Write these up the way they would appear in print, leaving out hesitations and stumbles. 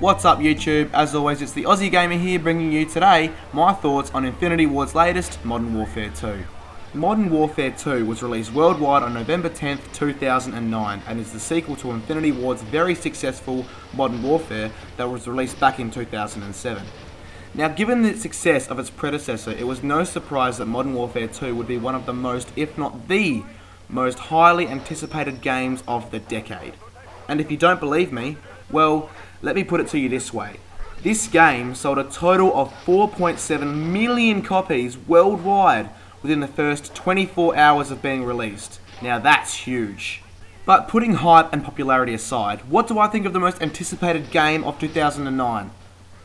What's up YouTube? As always, it's the Aussie Gamer here bringing you today my thoughts on Infinity Ward's latest, Modern Warfare 2. Modern Warfare 2 was released worldwide on November 10th, 2009 and is the sequel to Infinity Ward's very successful Modern Warfare that was released back in 2007. Now, given the success of its predecessor, it was no surprise that Modern Warfare 2 would be one of the most, if not the most highly anticipated games of the decade. And if you don't believe me, well, let me put it to you this way. This game sold a total of 4.7 million copies worldwide within the first 24 hours of being released. Now that's huge. But putting hype and popularity aside, what do I think of the most anticipated game of 2009?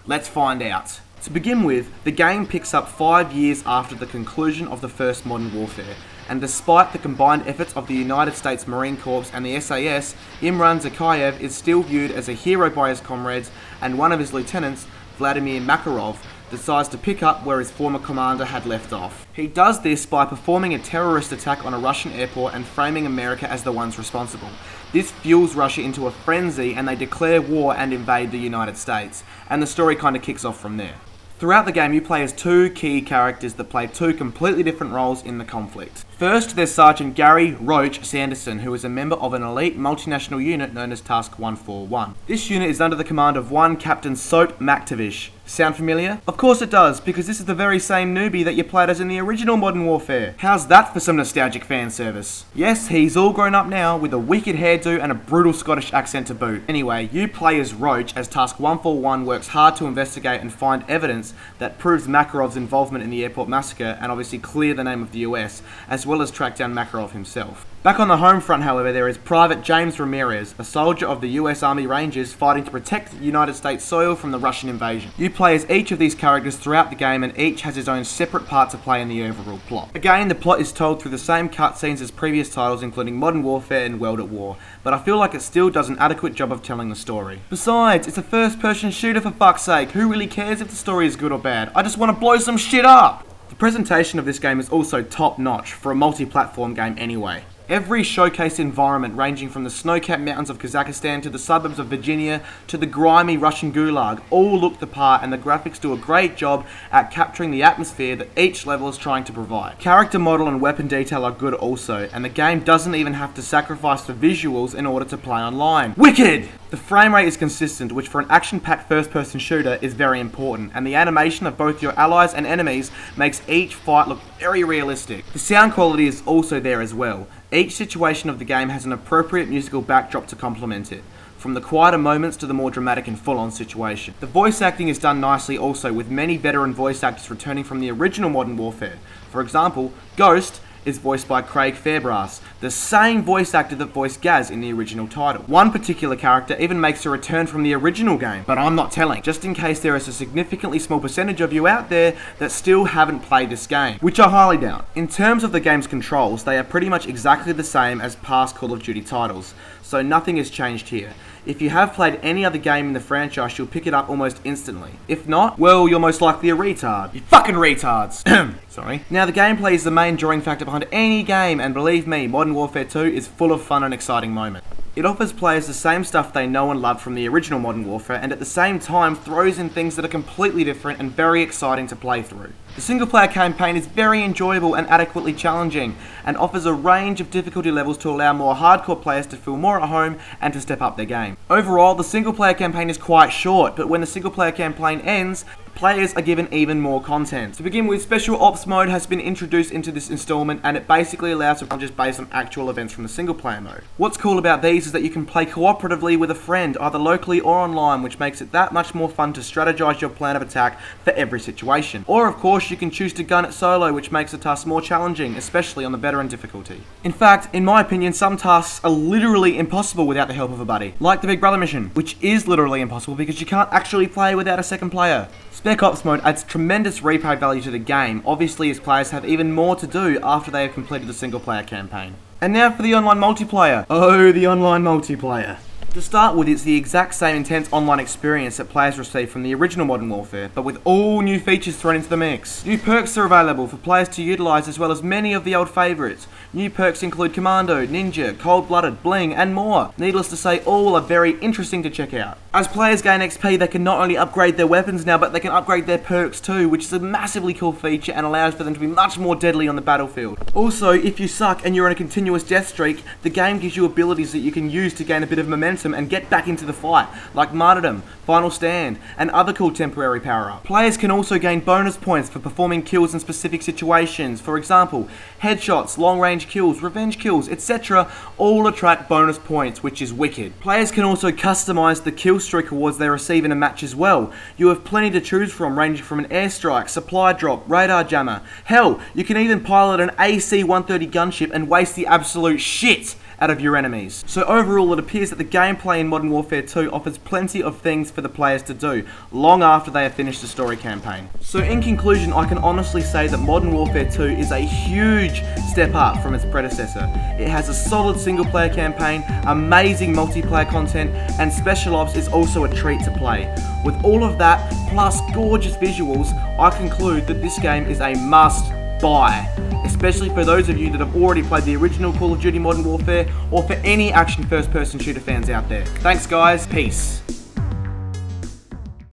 Let's find out. To begin with, the game picks up 5 years after the conclusion of the first Modern Warfare, and despite the combined efforts of the United States Marine Corps and the SAS, Imran Zakhaev is still viewed as a hero by his comrades, and one of his lieutenants, Vladimir Makarov, decides to pick up where his former commander had left off. He does this by performing a terrorist attack on a Russian airport and framing America as the ones responsible. This fuels Russia into a frenzy and they declare war and invade the United States, and the story kind of kicks off from there. Throughout the game, you play as two key characters that play two completely different roles in the conflict. First, there's Sergeant Gary Roach Sanderson, who is a member of an elite multinational unit known as Task 141. This unit is under the command of one Captain Soap Maktavish. Sound familiar? Of course it does, because this is the very same newbie that you played as in the original Modern Warfare. How's that for some nostalgic fan service? Yes, he's all grown up now, with a wicked hairdo and a brutal Scottish accent to boot. Anyway, you play as Roach, as Task 141 works hard to investigate and find evidence that proves Makarov's involvement in the airport massacre, and obviously clear the name of the US, as well as track down Makarov himself. Back on the home front, however, there is Private James Ramirez, a soldier of the US Army Rangers fighting to protect the United States soil from the Russian invasion. You play as each of these characters throughout the game, and each has his own separate part to play in the overall plot. Again, the plot is told through the same cutscenes as previous titles, including Modern Warfare and World at War, but I feel like it still does an adequate job of telling the story. Besides, it's a first-person shooter for fuck's sake. Who really cares if the story is good or bad? I just want to blow some shit up! The presentation of this game is also top-notch for a multi-platform game anyway. Every showcase environment, ranging from the snow-capped mountains of Kazakhstan to the suburbs of Virginia to the grimy Russian gulag, all look the part, and the graphics do a great job at capturing the atmosphere that each level is trying to provide. Character model and weapon detail are good also, and the game doesn't even have to sacrifice the visuals in order to play online. Wicked! The frame rate is consistent, which for an action-packed first-person shooter is very important, and the animation of both your allies and enemies makes each fight look very realistic. The sound quality is also there as well. Each situation of the game has an appropriate musical backdrop to complement it, from the quieter moments to the more dramatic and full-on situation. The voice acting is done nicely also, with many veteran voice actors returning from the original Modern Warfare. For example, Ghost is voiced by Craig Fairbrass, the same voice actor that voiced Gaz in the original title. One particular character even makes a return from the original game, but I'm not telling, just in case there is a significantly small percentage of you out there that still haven't played this game, which I highly doubt. In terms of the game's controls, they are pretty much exactly the same as past Call of Duty titles, so nothing has changed here. If you have played any other game in the franchise, you'll pick it up almost instantly. If not, well, you're most likely a retard. You fucking retards! Sorry. Now, the gameplay is the main drawing factor behind any game, and believe me, Modern Warfare 2 is full of fun and exciting moments. It offers players the same stuff they know and love from the original Modern Warfare, and at the same time throws in things that are completely different and very exciting to play through. The single-player campaign is very enjoyable and adequately challenging, and offers a range of difficulty levels to allow more hardcore players to feel more at home and to step up their game. Overall, the single-player campaign is quite short, but when the single-player campaign ends, players are given even more content. To begin with, Special Ops mode has been introduced into this installment, and it basically allows for challenges based on actual events from the single player mode. What's cool about these is that you can play cooperatively with a friend, either locally or online, which makes it that much more fun to strategize your plan of attack for every situation. Or of course, you can choose to gun it solo, which makes the task more challenging, especially on the veteran difficulty. In fact, in my opinion, some tasks are literally impossible without the help of a buddy, like the Big Brother mission, which is literally impossible because you can't actually play without a second player. Spec Ops mode adds tremendous replay value to the game, obviously as players have even more to do after they have completed the single player campaign. And now for the online multiplayer. Oh, the online multiplayer. To start with, it's the exact same intense online experience that players receive from the original Modern Warfare, but with all new features thrown into the mix. New perks are available for players to utilise, as well as many of the old favourites. New perks include Commando, Ninja, Cold-Blooded, Bling, and more. Needless to say, all are very interesting to check out. As players gain XP, they can not only upgrade their weapons now, but they can upgrade their perks too, which is a massively cool feature and allows for them to be much more deadly on the battlefield. Also, if you suck and you're on a continuous death streak, the game gives you abilities that you can use to gain a bit of momentum and get back into the fight, like Martyrdom, Final Stand, and other cool temporary power-ups. Players can also gain bonus points for performing kills in specific situations. For example, headshots, long-range kills, revenge kills, etc. all attract bonus points, which is wicked. Players can also customize the kill streak awards they receive in a match as well. You have plenty to choose from, ranging from an airstrike, supply drop, radar jammer. Hell, you can even pilot an AC-130 gunship and waste the absolute shit out of your enemies. So overall, it appears that the gameplay in Modern Warfare 2 offers plenty of things for the players to do, long after they have finished the story campaign. So in conclusion, I can honestly say that Modern Warfare 2 is a huge step up from its predecessor. It has a solid single player campaign, amazing multiplayer content, and Special Ops is also a treat to play. With all of that, plus gorgeous visuals, I conclude that this game is a must buy, especially for those of you that have already played the original Call of Duty Modern Warfare, or for any action first person shooter fans out there. Thanks guys, peace.